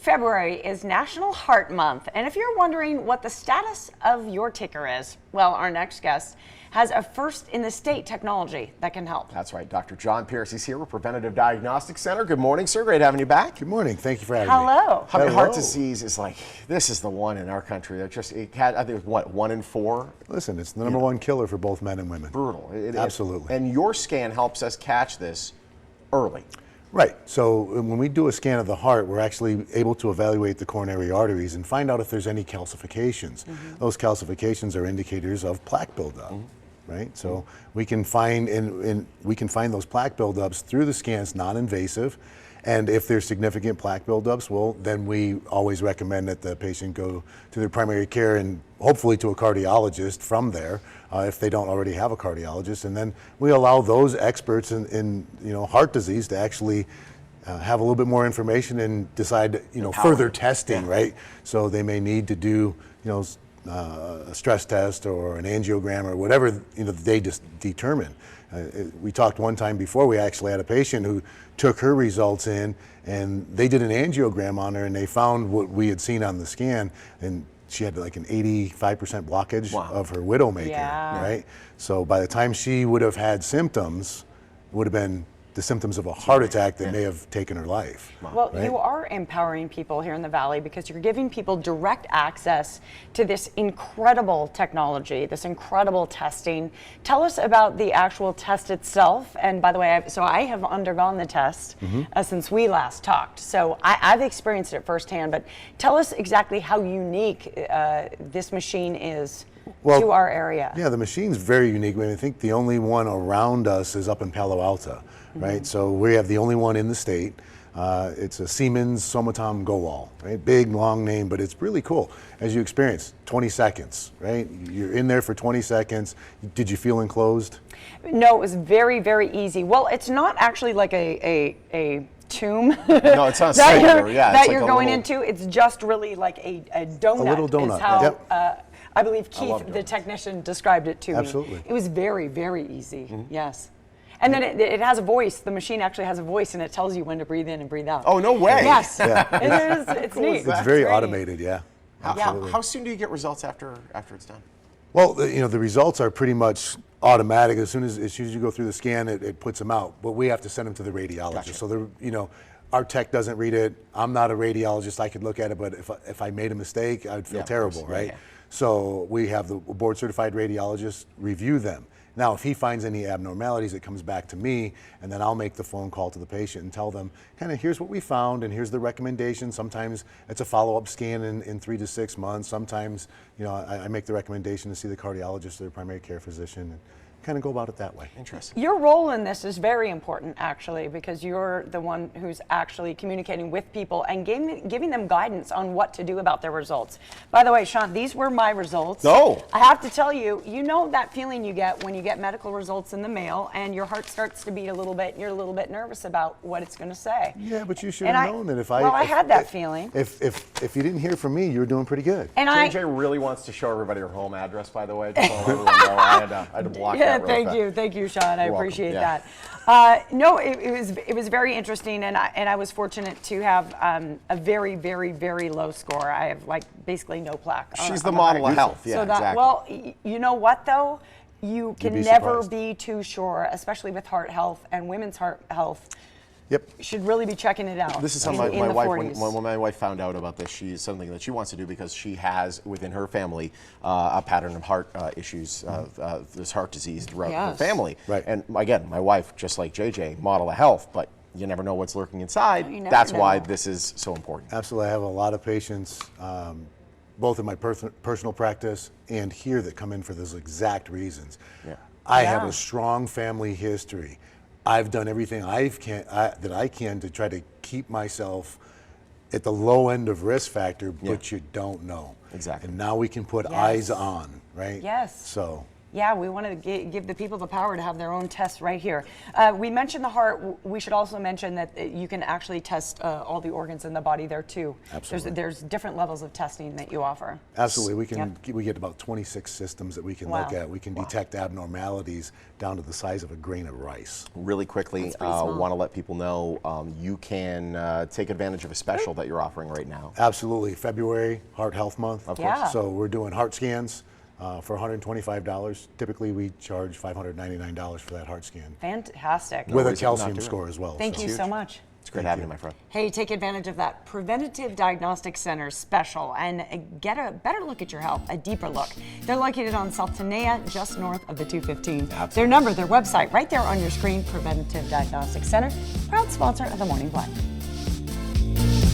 February is National Heart Month, and if you're wondering what the status of your ticker is, well, our next guest has a first-in-the-state technology that can help. That's right. Dr. John Pierce is here with Preventative Diagnostic Center. Good morning, sir. Great having you back. Good morning. Thank you for having me. Hello. I mean, heart disease is like, this is the one in our country that just, I think it was what, 1 in 4? Listen, it's the number one killer for both men and women. Brutal. Absolutely. And your scan helps us catch this early. Right. So when we do a scan of the heart, we're actually able to evaluate the coronary arteries and find out if there's any calcifications. Those calcifications are indicators of plaque buildup. Right, so we can find those plaque buildups through the scans, non-invasive, and if there's significant plaque buildups, well, then we always recommend that the patient go to their primary care and hopefully to a cardiologist from there, if they don't already have a cardiologist, and then we allow those experts in heart disease to actually have a little bit more information and decide further testing, right? So they may need to do a stress test or an angiogram or whatever they just determine. We talked one time before, we actually had a patient who took her results in and they did an angiogram on her and they found what we had seen on the scan, and she had like an 85% blockage of her widowmaker, right? So by the time she would have had symptoms, it would have been the symptoms of a heart attack that may have taken her life. Well, you are empowering people here in the Valley because you're giving people direct access to this incredible technology, this incredible testing. Tell us about the actual test itself. And by the way, I have undergone the test since we last talked. So I've experienced it firsthand, but tell us exactly how unique this machine is to our area. Yeah, the machine's very unique. I think the only one around us is up in Palo Alto, right? So we have the only one in the state. It's a Siemens Somatom Go-All, right? Big, long name, but it's really cool. As you experience, 20 seconds, right? You're in there for 20 seconds. Did you feel enclosed? No, it was very, very easy. Well, it's not actually like a tomb No, it's not that you're going into. It's just really like a donut. A little donut. Is how, I believe Keith, the technician, described it to me. Absolutely. It was very, very easy. Yes. And then it has a voice. The machine actually has a voice, and it tells you when to breathe in and breathe out. Oh, no way. Yes. It's neat. It's very automated, yeah. How soon do you get results after it's done? Well, the results are pretty much automatic. As soon as you go through the scan, it puts them out. But we have to send them to the radiologist. Gotcha. So our tech doesn't read it. I'm not a radiologist. I could look at it, but if I made a mistake, I would feel terrible, right? Yeah. So we have the board-certified radiologist review them. Now, if he finds any abnormalities, it comes back to me, and then I'll make the phone call to the patient and tell them, kind of, here's what we found, and here's the recommendation. Sometimes it's a follow-up scan in 3 to 6 months. Sometimes, I make the recommendation to see the cardiologist or the primary care physician, and kind of go about it that way. Interesting. Your role in this is very important, actually, because you're the one who's actually communicating with people and giving them guidance on what to do about their results. By the way, Sean, these were my results. Oh. I have to tell you, that feeling you get when you get medical results in the mail and your heart starts to beat a little bit and you're a little bit nervous about what it's going to say. Yeah, but you should have known that I had that feeling. If you didn't hear from me, you were doing pretty good. And JJ really wants to show everybody her home address, by the way, just so everyone know. I had to block that. Thank you, Sean. I appreciate that. No, it was very interesting, and I was fortunate to have a very, very, very low score. I have basically no plaque. She's the model of health. Yeah, so exactly. Well, you know what though? You can never be too sure, especially with heart health and women's heart health. Yep. You should really be checking it out. This is how my wife, when my wife found out about this, she's something that she wants to do because she has within her family a pattern of heart issues, this heart disease throughout her family. Right. And again, my wife, just like JJ, model of health, but you never know what's lurking inside. That's why this is so important. Absolutely. I have a lot of patients, both in my personal practice and here, that come in for those exact reasons. Yeah. I have a strong family history. I've done everything that I can to try to keep myself at the low end of risk factor, but you don't know. Exactly. And now we can put eyes on, right? Yes. So Yeah, we want to give the people the power to have their own tests right here. We mentioned the heart. We should also mention that you can actually test all the organs in the body there too. Absolutely. There's different levels of testing that you offer. Absolutely. We get about 26 systems that we can look Wow. at. We can detect abnormalities down to the size of a grain of rice. Really quickly, That's pretty small. want to let people know you can take advantage of a special that you're offering right now. Absolutely. February, Heart Health Month. Of course. Yeah. So we're doing heart scans for $125. Typically, we charge $599 for that heart scan. Fantastic. With a worries, not calcium doing it. score as well. Thank you so much. It's great having you, my friend. Hey, take advantage of that Preventative Diagnostic Center special and get a better look at your health, a deeper look. They're located on South Tenaya, just north of the 215. Absolutely. Their number, their website, right there on your screen, Preventative Diagnostic Center, proud sponsor of the Morning Blend.